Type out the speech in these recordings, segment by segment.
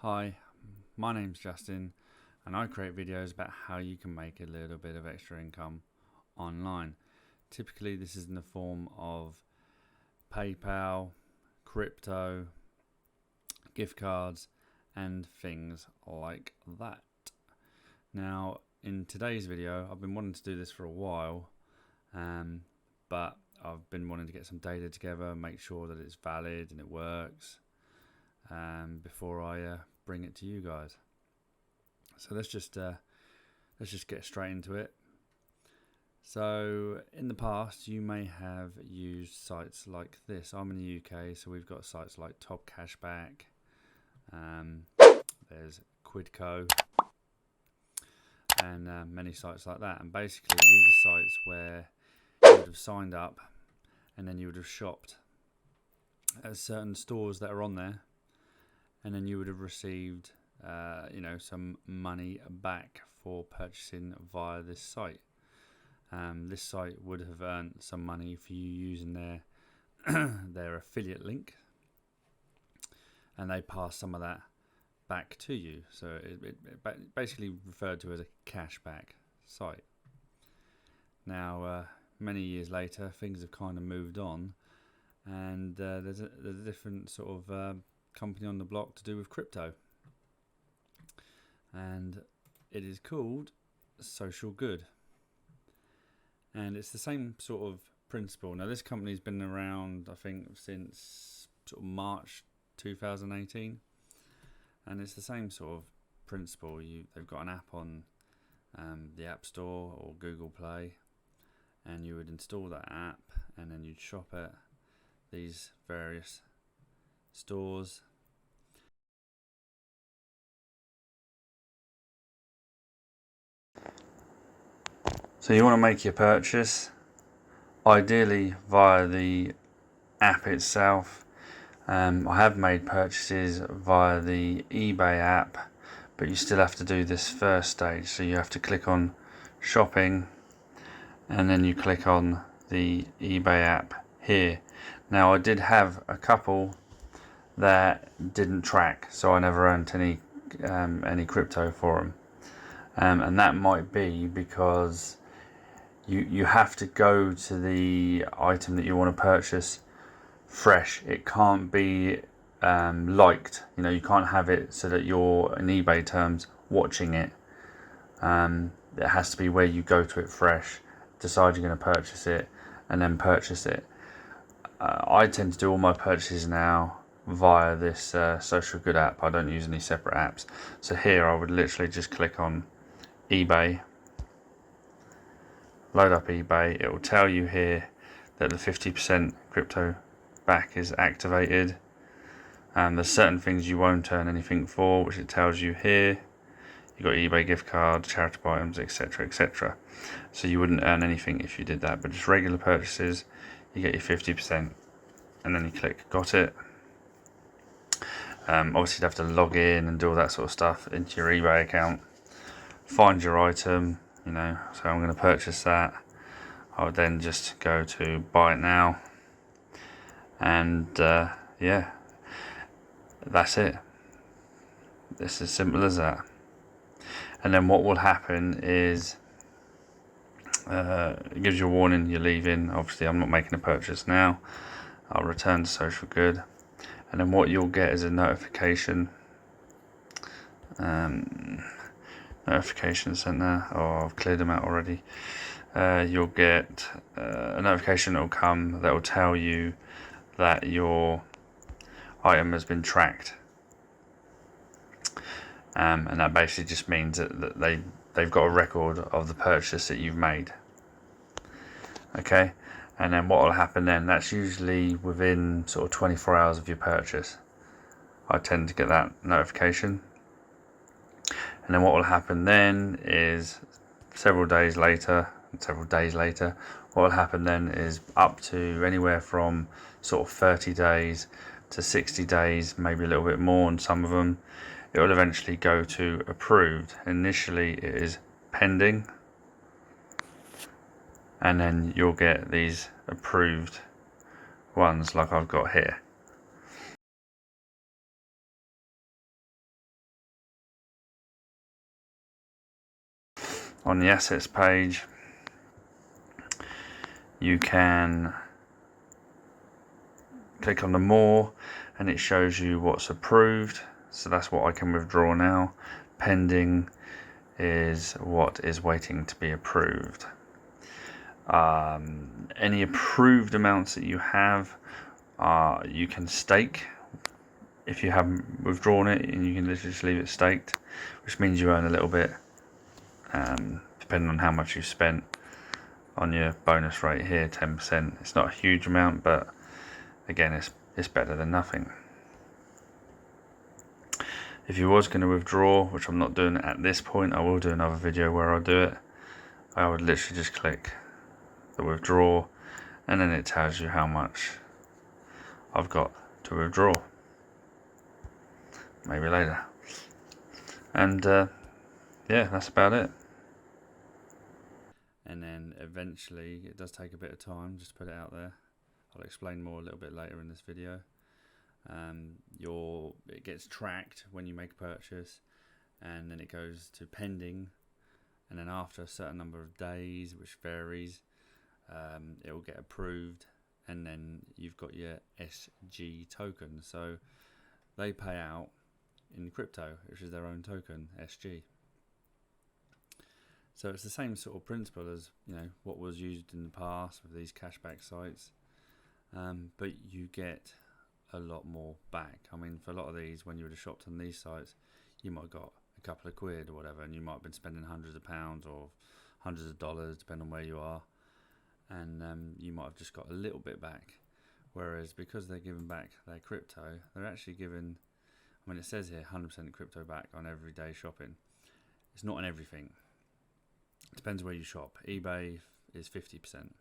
Hi, my name's Justin and I create videos about how you can make a little bit of extra income online. Typically this is in the form of PayPal, crypto, gift cards and things like that. Now in today's video I've been wanting to do this for a while, but I've been wanting to get some data together, make sure that it's valid and it works before I bring it to you guys. So let's just get straight into it. So in the past you may have used sites like this. I'm in the UK, so we've got sites like Top Cashback, there's Quidco and many sites like that, and basically these are sites where you would have signed up and then you would have shopped at certain stores that are on there, and then you would have received some money back for purchasing via this site. This site would have earned some money for you using their affiliate link, and they pass some of that back to you. So it basically referred to as a cashback site. Now many years later things have kind of moved on, and there's a different sort of company on the block to do with crypto, and it is called SocialGood, and it's the same sort of principle. Now this company's been around I think since sort of March 2018, and it's the same sort of principle. They've got an app on the App Store or Google Play, and you would install that app and then you'd shop at these various stores. So you want to make your purchase ideally via the app itself. I have made purchases via the eBay app, but you still have to do this first stage. So you have to click on shopping and then you click on the eBay app here. Now I did have a couple that didn't track, so I never earned any crypto for them, and that might be because you have to go to the item that you want to purchase fresh. It can't be liked. You can't have it so that you're, in eBay terms, watching it. It has to be where you go to it fresh, decide you're going to purchase it, and then purchase it. I tend to do all my purchases now via this SocialGood app. I don't use any separate apps. So here I would literally just click on eBay, load up eBay. It will tell you here that the 50% crypto back is activated, and there's certain things you won't earn anything for, which it tells you here. You got eBay gift card, charitable items, etc, etc. So you wouldn't earn anything if you did that, but just regular purchases you get your 50%, and then you click got it. Obviously you'd have to log in and do all that sort of stuff into your eBay account, find your item, so I'm going to purchase that. I would then just go to buy it now, and yeah, that's it. It's as simple as that. And then what will happen is it gives you a warning you're leaving. Obviously I'm not making a purchase now. I'll return to SocialGood, and then what you'll get is a notification. Notification center. Oh, I've cleared them out already. You'll get a notification that will come that will tell you that your item has been tracked, and that basically just means that they've got a record of the purchase that you've made. Okay, and then what will happen then, that's usually within sort of 24 hours of your purchase. I tend to get that notification, and then what will happen then is several days later, what will happen then is up to anywhere from sort of 30 days to 60 days, maybe a little bit more on some of them. It will eventually go to approved. Initially it is pending, and then you'll get these approved ones like I've got here. on the assets page, you can click on the more and it shows you what's approved. So that's what I can withdraw now. Pending is what is waiting to be approved. Any approved amounts that you have, you can stake if you haven't withdrawn it, and you can literally just leave it staked, which means you earn a little bit, depending on how much you've spent on your bonus rate here, 10%. It's not a huge amount, but again, it's better than nothing. If you was going to withdraw, which I'm not doing at this point, I will do another video where I'll do it. I would literally just click the withdraw, and then it tells you how much I've got to withdraw. Maybe later. And yeah, that's about it. And then eventually, it does take a bit of time, just to put it out there. I'll explain more a little bit later in this video. It gets tracked when you make a purchase, and then it goes to pending, and then after a certain number of days, which varies, it will get approved, and then you've got your SG token. So they pay out in crypto, which is their own token, SG. So it's the same sort of principle as what was used in the past with these cashback sites, but you get a lot more back. I mean, for a lot of these, when you would have shopped on these sites, you might have got a couple of quid or whatever, and you might have been spending hundreds of pounds or hundreds of dollars, depending on where you are, and you might have just got a little bit back. Whereas because they're giving back their crypto, they're actually giving, I mean, it says here 100% crypto back on everyday shopping. It's not on everything. It depends where you shop. eBay is 50%.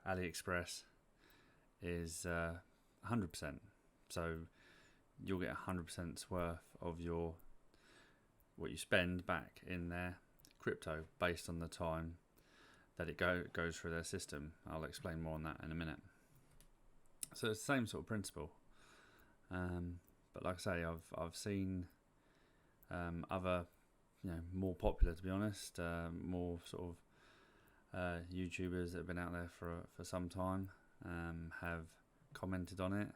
AliExpress is 100%. So you'll get 100% worth of what you spend back in their crypto based on the time that it goes through their system. I'll explain more on that in a minute. So it's the same sort of principle. But like I say, I've seen other, more popular, to be honest, more sort of YouTubers that have been out there for some time have commented on it.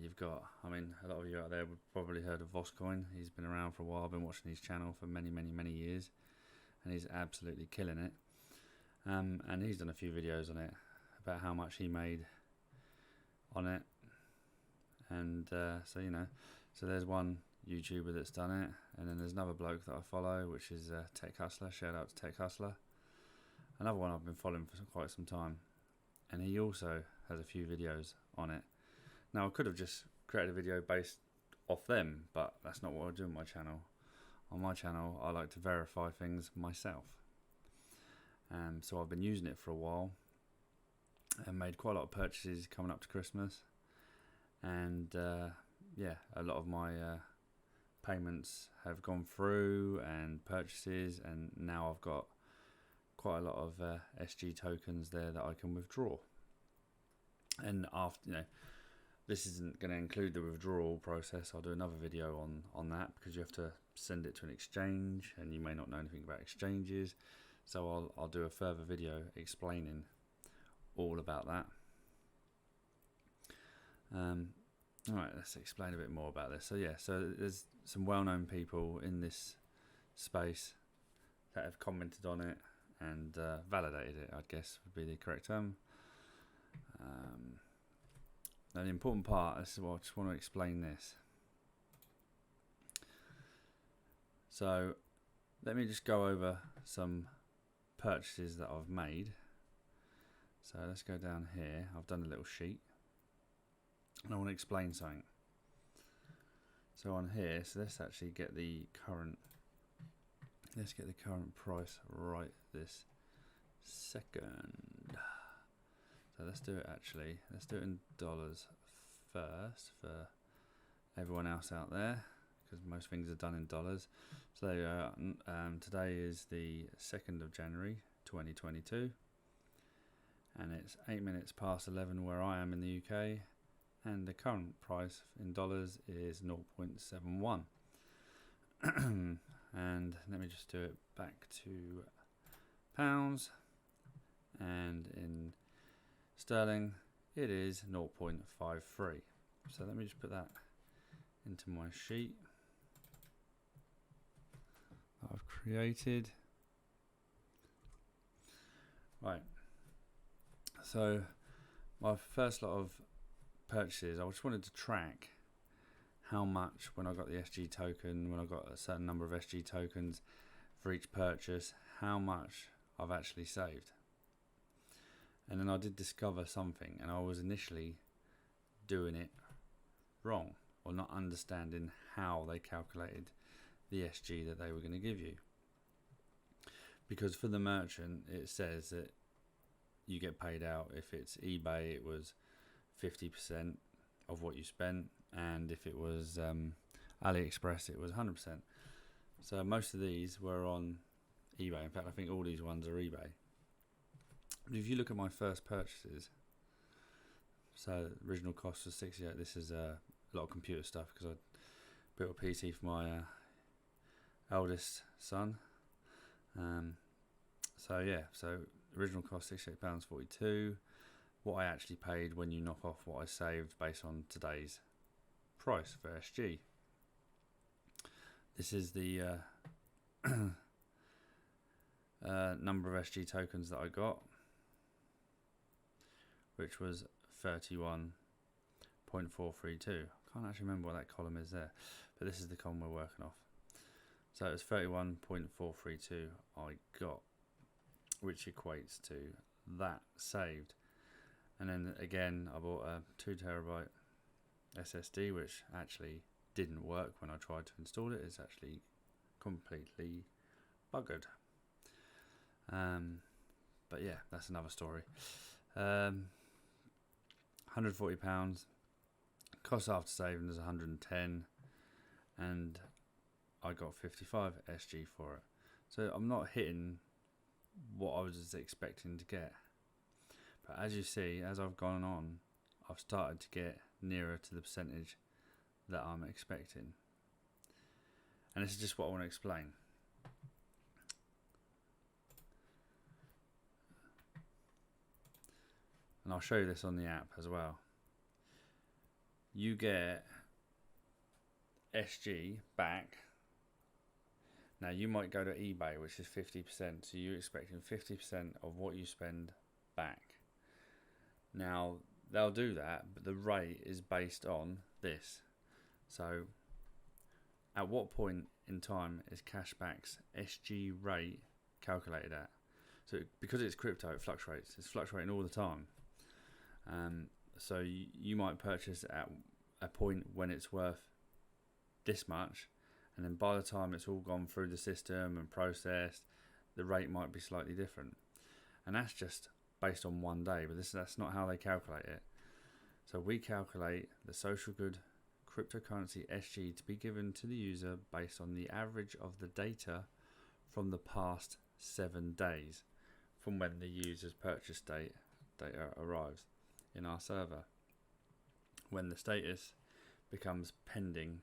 You've got, I mean, a lot of you out there have probably heard of Voscoin. He's been around for a while. I've been watching his channel for many, many, many years, and he's absolutely killing it. And he's done a few videos on it about how much he made on it. And so there's one YouTuber that's done it, and then there's another bloke that I follow, which is Tech Hustler. Shout out to Tech Hustler. Another one I've been following for quite some time, and he also has a few videos on it. Now, I could have just created a video based off them, but that's not what I do on my channel. On my channel, I like to verify things myself. So I've been using it for a while and made quite a lot of purchases coming up to Christmas. And a lot of my payments have gone through and purchases, and now I've got quite a lot of SG tokens there that I can withdraw. And after, this isn't going to include the withdrawal process. I'll do another video on that, because you have to send it to an exchange, and you may not know anything about exchanges. So I'll do a further video explaining all about that. Alright, let's explain a bit more about this. So there's some well-known people in this space that have commented on it and validated it, I guess would be the correct term. Now the important part, this is what I just want to explain this. So let me just go over some purchases that I've made. So let's go down here. I've done a little sheet, and I want to explain something. So on here, so let's actually get the current. Let's get the current price right this second. So let's do it actually. Let's do it in dollars first for everyone else out there, because most things are done in dollars. So today is the 2nd of January 2022, and it's 8 minutes past 11 where I am in the UK, and the current price in dollars is 0.71. and let me just do it back to pounds, and in sterling it is 0.53. So let me just put that into my sheet that I've created. Right, so my first lot of purchases, I just wanted to track how much, when I got the SG token, when I got a certain number of SG tokens for each purchase, how much I've actually saved. And then I did discover something, and I was initially doing it wrong, or not understanding how they calculated the SG that they were going to give you. Because for the merchant, it says that you get paid out. If it's eBay, it was 50% of what you spent, and if it was AliExpress, it was 100%. So most of these were on eBay. In fact, I think all these ones are eBay. But if you look at my first purchases, so the original cost was 68. This is a lot of computer stuff because I built a PC for my eldest son. So yeah, so original cost £68.42. What I actually paid when you knock off what I saved based on today's price for SG. This is the number of SG tokens that I got, which was 31.432. I can't actually remember what that column is there, but this is the column we're working off. So it's 31.432 I got, which equates to that saved. And then again, I bought a 2TB SSD, which actually didn't work when I tried to install it. It's actually completely buggered. But yeah, that's another story. £140. Cost after saving is 110, and I got 55 SG for it. So I'm not hitting what I was expecting to get. But as you see, as I've gone on, I've started to get nearer to the percentage that I'm expecting. And this is just what I want to explain. And I'll show you this on the app as well. You get SG back. Now you might go to eBay, which is 50%, so you're expecting 50% of what you spend back. Now they'll do that, but the rate is based on this. So at what point in time is Cashback's SG rate calculated at? So because it's crypto, it fluctuates. It's fluctuating all the time. So you might purchase at a point when it's worth this much, and then by the time it's all gone through the system and processed, the rate might be slightly different. And that's just based on one day, but that's not how they calculate it. So we calculate the SocialGood cryptocurrency SG to be given to the user based on the average of the data from the past 7 days from when the user's purchase data arrives in our server, when the status becomes pending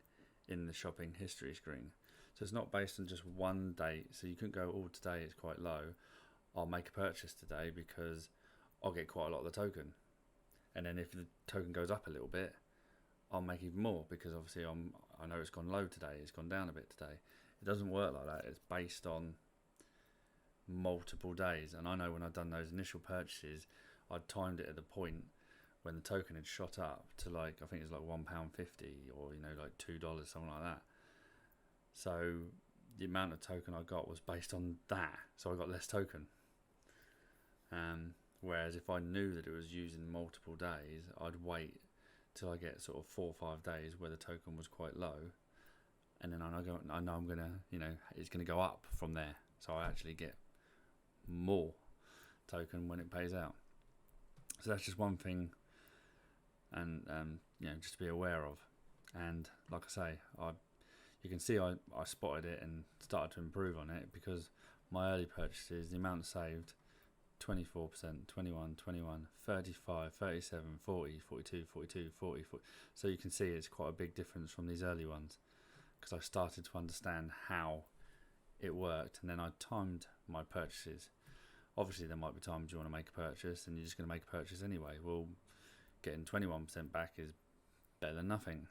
in the shopping history screen. So it's not based on just one date. So you couldn't go, oh, today it's quite low, I'll make a purchase today because I'll get quite a lot of the token, and then if the token goes up a little bit, I'll make even more because obviously I know it's gone low today, it's gone down a bit today. It doesn't work like that. It's based on multiple days. And I know when I'd done those initial purchases, I'd timed it at the point when the token had shot up to like, I think it was like £1.50 or like $2, something like that. So the amount of token I got was based on that, so I got less token. Whereas if I knew that it was using multiple days, I'd wait till I get sort of 4 or 5 days where the token was quite low, and then I know I'm gonna, it's gonna go up from there, so I actually get more token when it pays out. So that's just one thing, and just to be aware of. And like I say, you can see I spotted it and started to improve on it, because my early purchases, the amount saved, 24%, 21, 35, 37, 40, 42, 42, 40. So you can see it's quite a big difference from these early ones, because I started to understand how it worked, and then I timed my purchases. Obviously, there might be times you want to make a purchase and you're just going to make a purchase anyway. Well, getting 21% back is better than nothing.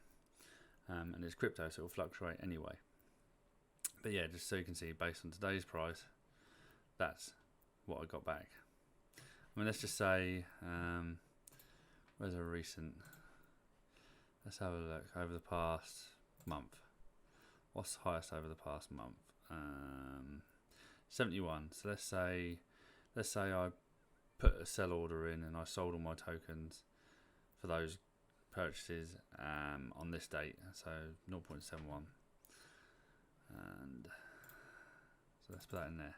And it's crypto, so it'll fluctuate anyway. But yeah, just so you can see, based on today's price, that's what I got back. I mean, let's just say, where's a recent? Let's have a look over the past month. What's the highest over the past month? 71. So let's say I put a sell order in and I sold all my tokens for those purchases on this date, so 0.71, and so let's put that in there.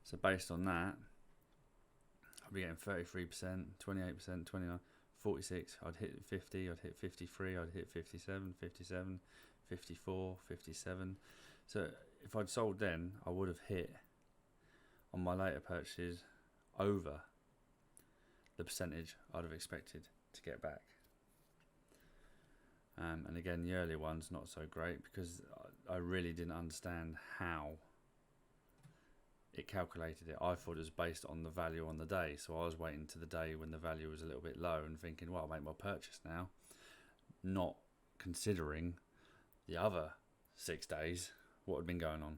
So based on that, I'll be getting 33%, 28%, 29%, 46. I'd hit 50, I'd hit 53, I'd hit 57, 57, 54, 57. So if I'd sold then, I would have hit on my later purchases over the percentage I'd have expected to get back. And again, the earlier one's not so great because I really didn't understand how it calculated it. I thought it was based on the value on the day, so I was waiting to the day when the value was a little bit low and thinking, well, I'll make my purchase now, not considering the other 6 days what had been going on.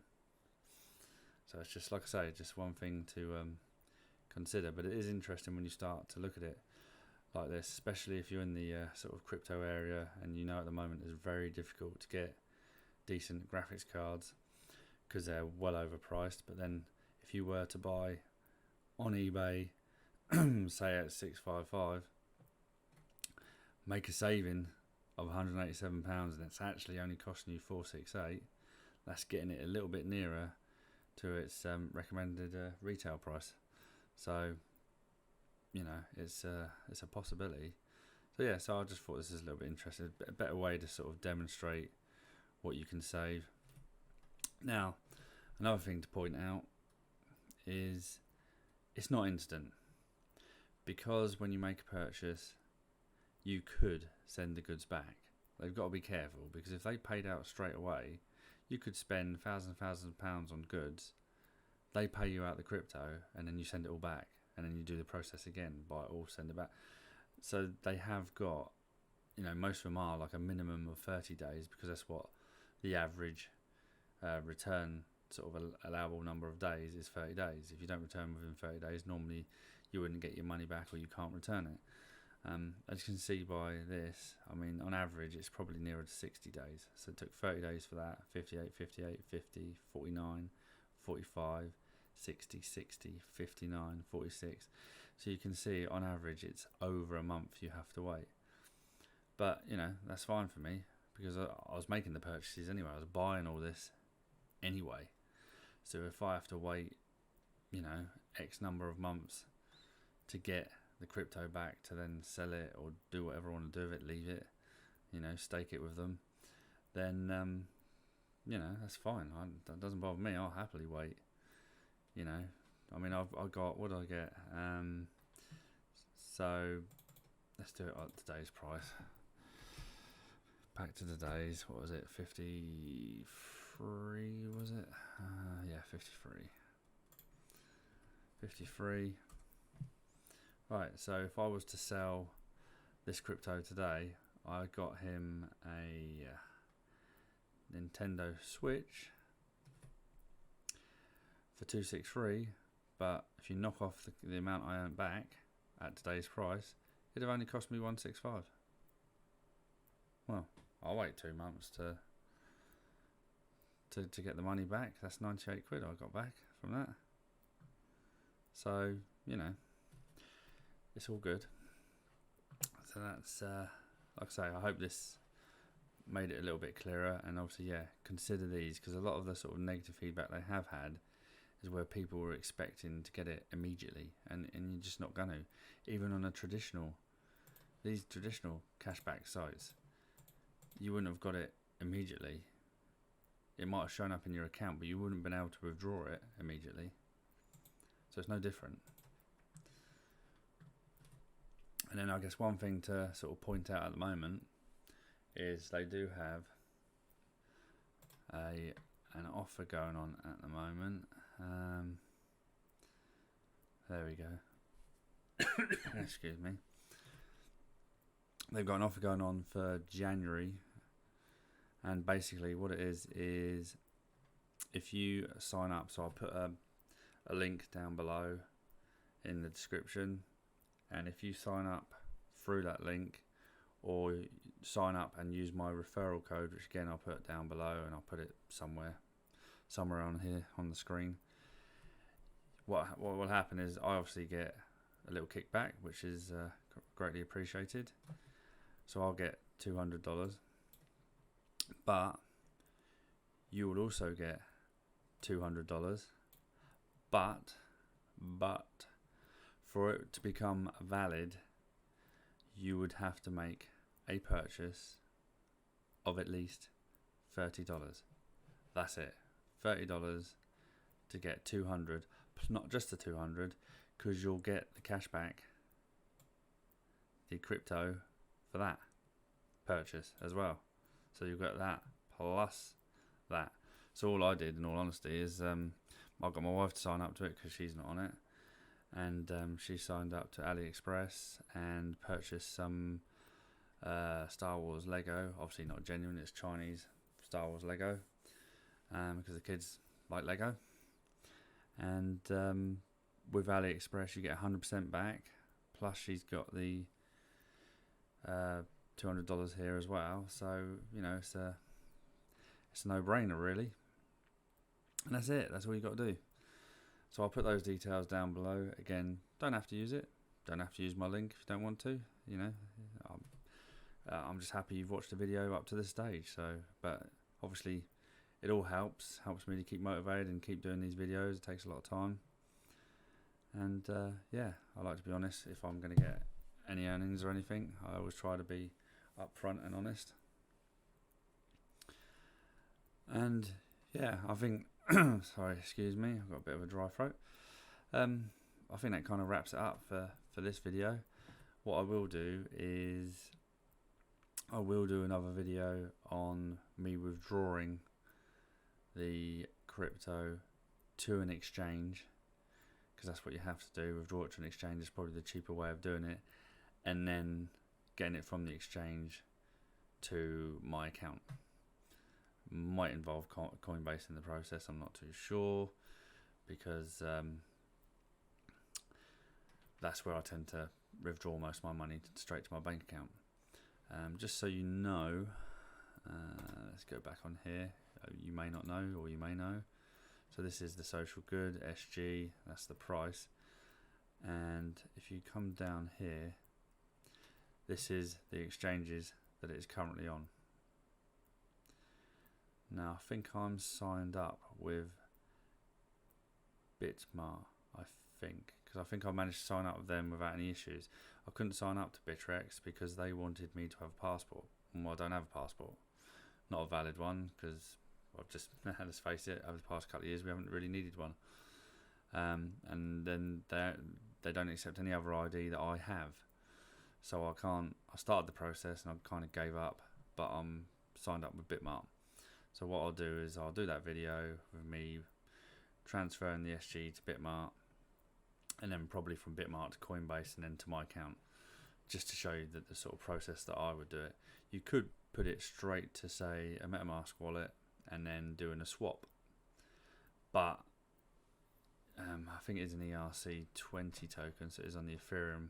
So it's just, like I say, just one thing to consider. But it is interesting when you start to look at it like this, especially if you're in the sort of crypto area, and you know at the moment it's very difficult to get decent graphics cards because they're well overpriced. But then if you were to buy on eBay, say at 655, make a saving of £187 and it's actually only costing you 468, that's getting it a little bit nearer to its recommended retail price. So, you know, it's a possibility. So yeah, so I just thought this is a little bit interesting, a better way to sort of demonstrate what you can save. Now, another thing to point out is it's not instant, because when you make a purchase, you could send the goods back. They've got to be careful, because if they paid out straight away, you could spend thousands of pounds on goods, they pay you out the crypto, and then you send it all back, and then you do the process again, buy it all, send it back. So they have got, you know, most of them are like a minimum of 30 days, because that's what the average return sort of allowable number of days is, 30 days. If you don't return within 30 days, normally you wouldn't get your money back, or you can't return it. As you can see by this, I mean, on average it's probably nearer to 60 days. So it took 30 days for that. 58, 58, 50, 49, 45, 60, 60, 59, 46. So you can see on average it's over a month you have to wait. But, you know, that's fine for me, because I was making the purchases anyway. I was buying all this anyway. So if I have to wait, you know, X number of months to get the crypto back to then sell it or do whatever I want to do with it, leave it, you know, stake it with them, then, you know, that's fine. That doesn't bother me. I'll happily wait, you know. I mean, I got, what did I get? So let's do it at today's price. Back to today's, what was it, 53, was it? Yeah, 53. 53. Right, so if I was to sell this crypto today, I got him a Nintendo Switch for 263, but if you knock off the amount I earned back at today's price, it'd have only cost me 165. Well, I'll wait 2 months to get the money back. That's 98 quid I got back from that. So, you know, it's all good. So that's, like I say, I hope this made it a little bit clearer. And obviously, yeah, consider these, because a lot of the sort of negative feedback they have had is where people were expecting to get it immediately, and you're just not going to. Even on these traditional cashback sites, you wouldn't have got it immediately. It might have shown up in your account, but you wouldn't have been able to withdraw it immediately. So it's no different. And then I guess one thing to sort of point out at the moment is they do have an offer going on at the moment. There we go. Excuse me. They've got an offer going on for January, and basically what it is if you sign up, so I'll put a link down below in the description, and if you sign up through that link or sign up and use my referral code, which again I'll put down below, and I'll put it somewhere on here on the screen, what will happen is I obviously get a little kickback, which is greatly appreciated. So I'll get $200, but you will also get $200. But for it to become valid, you would have to make a purchase of at least $30. That's it, $30 to get 200. Not just the 200, because you'll get the cashback, the crypto, for that purchase as well. So you've got that plus that. So all I did, in all honesty, is I got my wife to sign up to it because she's not on it, and she signed up to AliExpress and purchased some Star Wars Lego. Obviously not genuine, it's Chinese Star Wars Lego, because the kids like Lego. And with AliExpress you get 100% back, plus she's got the $200 here as well. So you know, it's a no-brainer really, and that's it. That's all you got to do. So I'll put those details down below. Again, don't have to use it, don't have to use my link if you don't want to, you know. I'm just happy you've watched the video up to this stage. So, but obviously it all helps me to keep motivated and keep doing these videos. It takes a lot of time, and yeah, I like to be honest. If I'm going to get any earnings or anything, I always try to be upfront and honest. And yeah, I think sorry, excuse me, I've got a bit of a dry throat. I think that kind of wraps it up for this video. What I will do is I will do another video on me withdrawing the crypto to an exchange, because that's what you have to do. Withdraw it to an exchange is probably the cheaper way of doing it, and then getting it from the exchange to my account. Might involve Coinbase in the process, I'm not too sure, because that's where I tend to withdraw most of my money straight to my bank account. Just so you know, let's go back on here. You may not know, or you may know. So this is the SocialGood SG, that's the price. And if you come down here, this is the exchanges that it is currently on. Now I think I'm signed up with Bitmart, I think, because I think I managed to sign up with them without any issues. I couldn't sign up to Bitrex because they wanted me to have a passport. Well, I don't have a passport, not a valid one, because I've just, let's face it, over the past couple of years we haven't really needed one. And then they don't accept any other ID that I have, so I can't. I started the process and I kind of gave up, but I'm signed up with Bitmart. So what I'll do is I'll do that video with me transferring the SG to Bitmart, and then probably from Bitmart to Coinbase and then to my account, just to show you that the sort of process that I would do it. You could put it straight to, say, a MetaMask wallet and then doing a swap, but I think it is an ERC20 token, so it is on the Ethereum.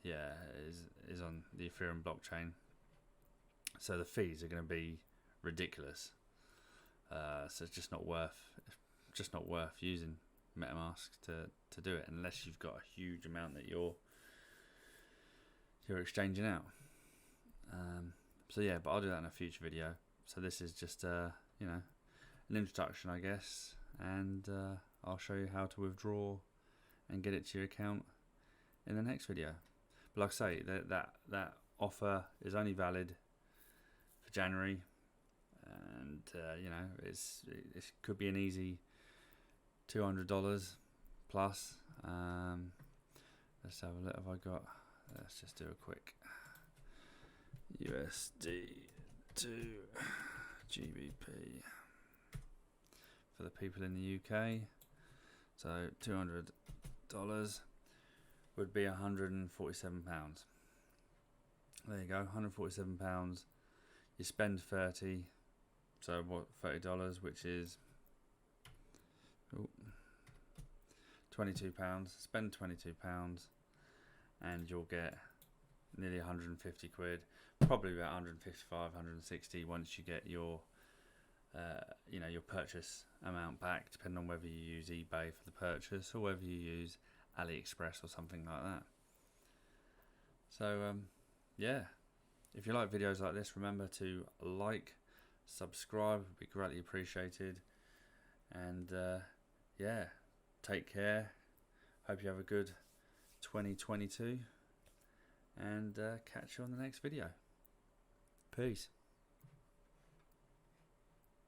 Yeah, it is on the Ethereum blockchain. So the fees are going to be ridiculous. So it's just not worth using MetaMask to do it, unless you've got a huge amount that you're exchanging out. So yeah, but I'll do that in a future video. So this is just you know, an introduction, I guess, and I'll show you how to withdraw and get it to your account in the next video. But like I say, that offer is only valid for January, and you know, it could be an easy $200 plus. Let's have a look. Have I got? Let's just do a quick USD to GBP for the people in the UK. So $200 would be £147. There you go, £147. You spend 30, so what, $30, which is £22. Spend £22 and you'll get nearly 150 quid, probably about 155, 160 once you get your your purchase amount back, depending on whether you use eBay for the purchase or whether you use AliExpress or something like that. So yeah, if you like videos like this, remember to like, subscribe, would be greatly appreciated. And yeah, take care. Hope you have a good 2022, and catch you on the next video. Peace.